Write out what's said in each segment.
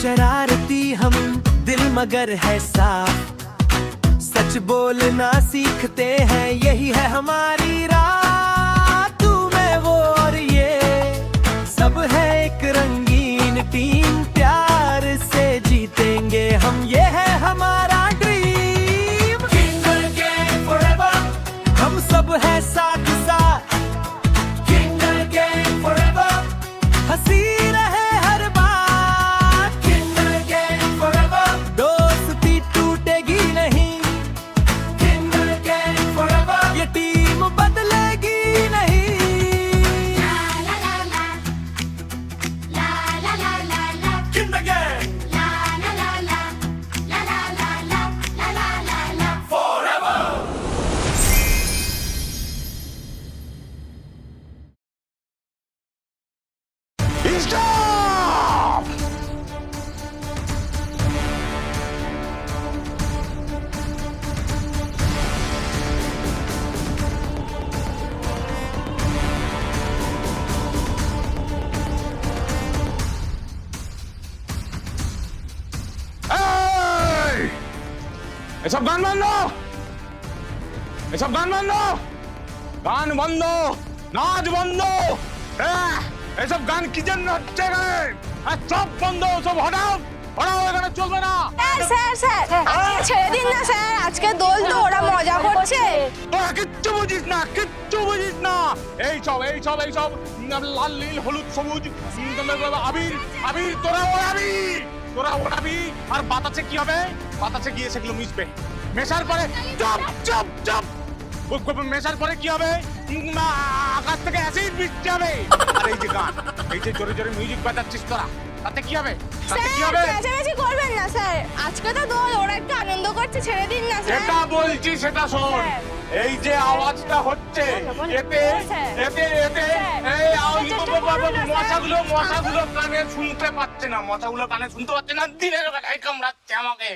शरारती हम दिल मगर है साफ, सच बोलना सीखते हैं यही है हमारी राह। तू मैं वो और ये सब है एक रंगीन टीम, प्यार से जीतेंगे हम, ये है हमारा ड्रीम। किंगल गैंग फॉरएवर, हम सब है साथ साथ। किंगल गैंग फॉरएवर, हंसी रहे हर बात। किंगल गैंग फॉरएवर, दोस्ती टूटेगी नहीं। किंगल गैंग फॉरएवर, ये टीम बदलेगी नहीं। Kingal gang Stop! এই! এসব গান বন্ধ, এসব গান বন্ধ, গান বন্ধ, নাচ বন্ধ। এসব গান কি জন্য হচ্ছে এখানে? সব বন্ধ, সব হটাও, হটাও, এখানে চলবে না। স্যার ছেড়ে দিন না স্যার, আজকে দোল তো ওরা মজা করছে। তোরা কিচ্ছু বুঝিস না, কিচ্ছু বুঝিস না। এইসব লাল নীল হলুদ সবুজ আবির, আবির তোরা ওড়াবি, তোরা ওড়াবি। আর বাতাসে কি হবে? বাতাসে গিয়ে সেগুলো মিশবে, মেশার পরে চপ চপ চপ, মেশার পরে কি হবে? আকাশ থেকে অ্যাসিড বৃষ্টি হবে। আর এই যে গান, এই যে জোরে জোরে মিউজিক বাজাচ্ছিস তোরা, তাতে কি হবে? তাতে কি হবে? চেঁচামেচি করবেন না স্যার, আজকে তো দোল, ওরা একটু আনন্দ করছে, ছেড়ে দিন না স্যার। যেটা বলছি সেটা শোন। এই যে আওয়াজটা হচ্ছে, এতে এতে এতে এই মশাগুলো কানে শুনতে পাচ্ছে না, মশাগুলো কানে শুনতে পাচ্ছে না, দিনের বেলায় কামড়াচ্ছে আমাকে।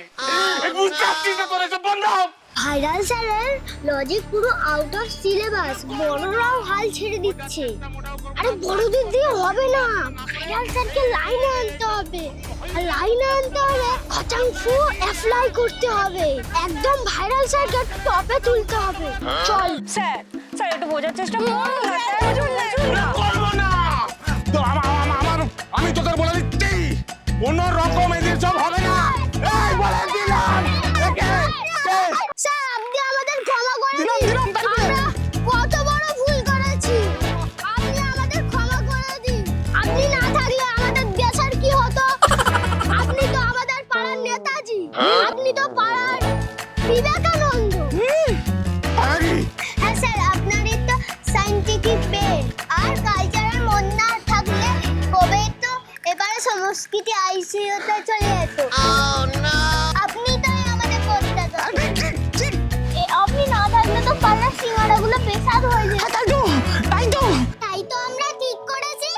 বুঝতে পারছিস না তোর এসব বন্ধ। ভাইরাল স্যারের লজিক পুরো আউট অফ সিলেবাস, বড়রাও হাল ছেড়ে দিচ্ছে। আরে বড়দের দিয়ে হবে না, ভাইরাল স্যারকে লাইনে আনতে হবে। আর লাইনে আনতে হলে খচাংফু অ্যাপ্লাই করতে হবে, একদম ভাইরাল স্যারকে টপে তুলতে হবে। চল স্যার একটু বোঝার চেষ্টা করুন না। করবো না তো আমি তোদের বলে দিচ্ছি, কোনো রকম এদের সব হবে না। এই বলে দিলাম। স্যার আপনি আমাদের ক্ষমা করে দিন, আমরা কত বড় ভুল করেছি, আপনি আমাদের ক্ষমা করে দিন। আপনি না থাকলে আমাদের দেশের কি হতো? আপনি তো আমাদের পাড়ার নেতাজি, আপনি তো পাড়ার বিবেকানন্দ। হ্যাঁ স্যার, আপনারই তো সায়েন্টিফিক ব্রেন আর কালচারের মন না থাকলে কবে তো এবারে সংস্কৃতি আইসিইউতে চলে যেত। আপনি তো আমাদের করতে তো, আপনি না থাকলে তো পাড়ার সিঙ্গাড়াগুলো বেসাদ হয়ে যেত। তাই তো আমরা ঠিক করেছি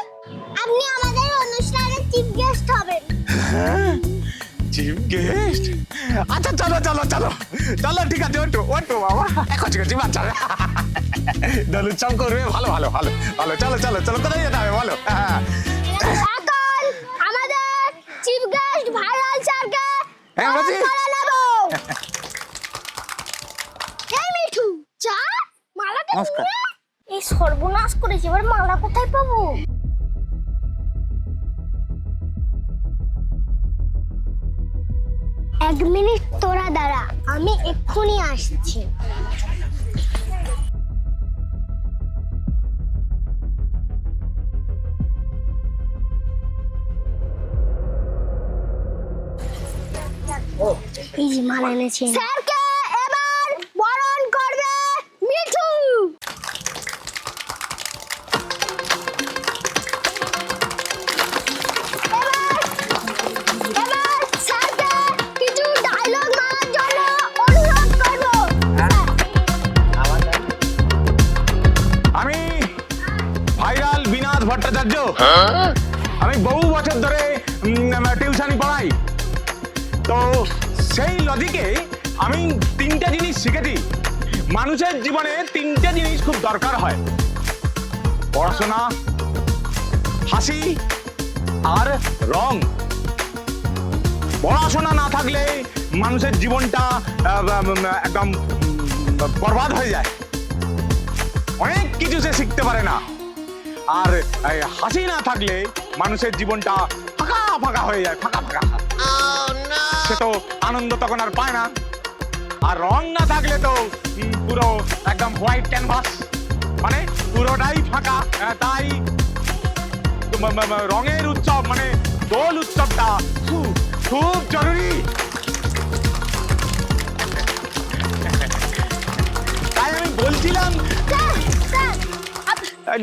আপনি আমাদের অনুষ্ঠানের চিফ গেস্ট হবেন। Chief guest? আচ্ছা চলো চলো চলো চলো, ঠিক আছে, ওটো বাবা, কচি কচি বাচ্চা দলুৎসব করবে। ভালো ভালো ভালো ভালো, চলো চলো চলো, কোথায় যেতে হবে বলো? এখন আমাদের চিফ গেস্ট ভাইরাল স্যারকে বলছি নেব। এই মিঠু চা, মালাটা নমস্কার। নিয়ে। এই সর্বনাশ করেছে, এবার মালা কোথায় পাবো? এক মিনিট তোরা দাঁড়া, আমি এক্ষুনি আসছি। এই যে মালা এনেছে। স্যারকে এবার বরণ করবে মিঠু। এবার স্যারকে কিছু ডায়লগ মারার জন্য অনুরোধ করব। আমি ভাইরাল বিনাথ ভট্টাচার্য, আমি বহু বছর ধরে টিউশন পড়াই। তো সেই লজিকে আমি তিনটা জিনিস শিখেছি। মানুষের জীবনে তিনটা জিনিস খুব দরকার হয়: পড়াশোনা, হাসি আর রং। পড়াশোনা না থাকলে মানুষের জীবনটা একদম বরবাদ হয়ে যায়, অনেক কিছু সে শিখতে পারে না। আর হাসি না থাকলে মানুষের জীবনটা ফাঁকা ফাঁকা হয়ে যায়, ফাঁকা ফাঁকা। সে তো আনন্দ তখন আর পায় না। আর রং না থাকলে তো পুরো একদম হোয়াইট ক্যানভাস, মানে পুরোটাই ফাঁকা। তাই রঙের উৎসব মানে দোল উৎসবটা খুব জরুরি। তাই আমি বলছিলাম,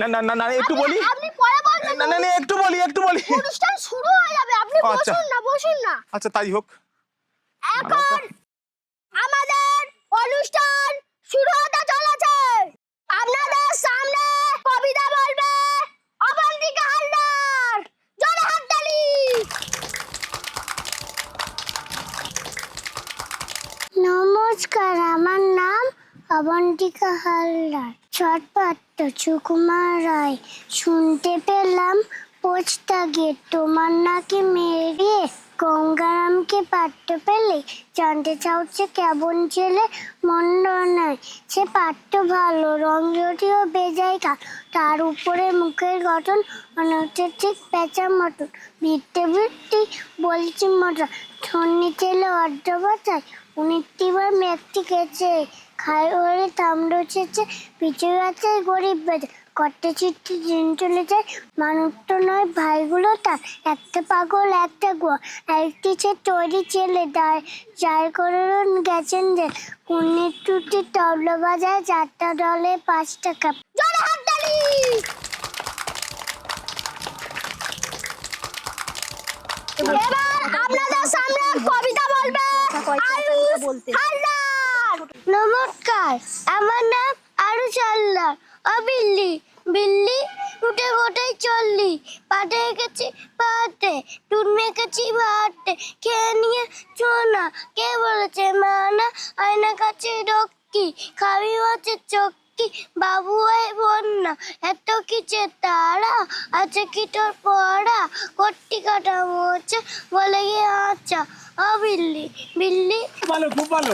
না না না না একটু বলি, আপনি পরে বলবেন। না না না একটু বলি। অনুষ্ঠান শুরু হয়ে যাবে, আপনি বসুন না। আচ্ছা তাই হোক। এখন আমাদের অনুষ্ঠান শুরু হতে চলেছে। আপনাদের সামনে কবিতা বলবে অবন্তিকা হালদার। জোরে হাততালি। নমস্কার, আমার নাম অবন্তিকা হালদার। ছটপট সুকুমার রায়, শুনতে পেলাম পোস্তা গিয়ে তোমার নাকি মেরে গঙ্গারামকে পাঠ্য পেলে, জানতে চাওছে কেমন ছেলে মন্দ নয়, সে পাঠ্য ভালো, রং জটিও বেজায় কাল, তার উপরে মুখের গঠন মনে হচ্ছে ঠিক পেঁচার মতন, ভিত্তে ভিত্তি বলছি মতন, ধন্যী ছেলে অর্ধবছর 19বার মেঘটি গেছে, খায় ওরে তাম্র ছেছে, পিছু আছে গরিব বেঁচে, কটে চিঠি দিন চলে যায়, মানুষ তো নয় ভাইগুলো তার, একটা পাগল একটা গোয়া, একটি সে তৈরি ছেলে যার করে গেছেন যে, কুন্নির টুটি তবলা বাজায়, 4টা দলে 5 টাকা। জোরে হাততালি। এবার আপনাদের সামনে কবিতা বলবে আয়ুষ হালদার। নমস্কার, আমার নাম আয়ুষ হালদার। ও বিল্লি বিল্লি উঠে গোটাই চললি, পাটে গেছি পাটে, টুন মেখেছি ভাটে, খেয়ে নিয়ে চোনা, কে বলেছে মানা, আয়না কাছে রক্ষি, খাবি হচ্ছে চক্কি, বাবু হয় বন্যা, এত কিছু তারা আছে কি তোর পড়া, কট্টি কাটা মোচা বলে গিয়ে আচ্ছা। ও বিল্লি বিল্লি, খুব ভালো।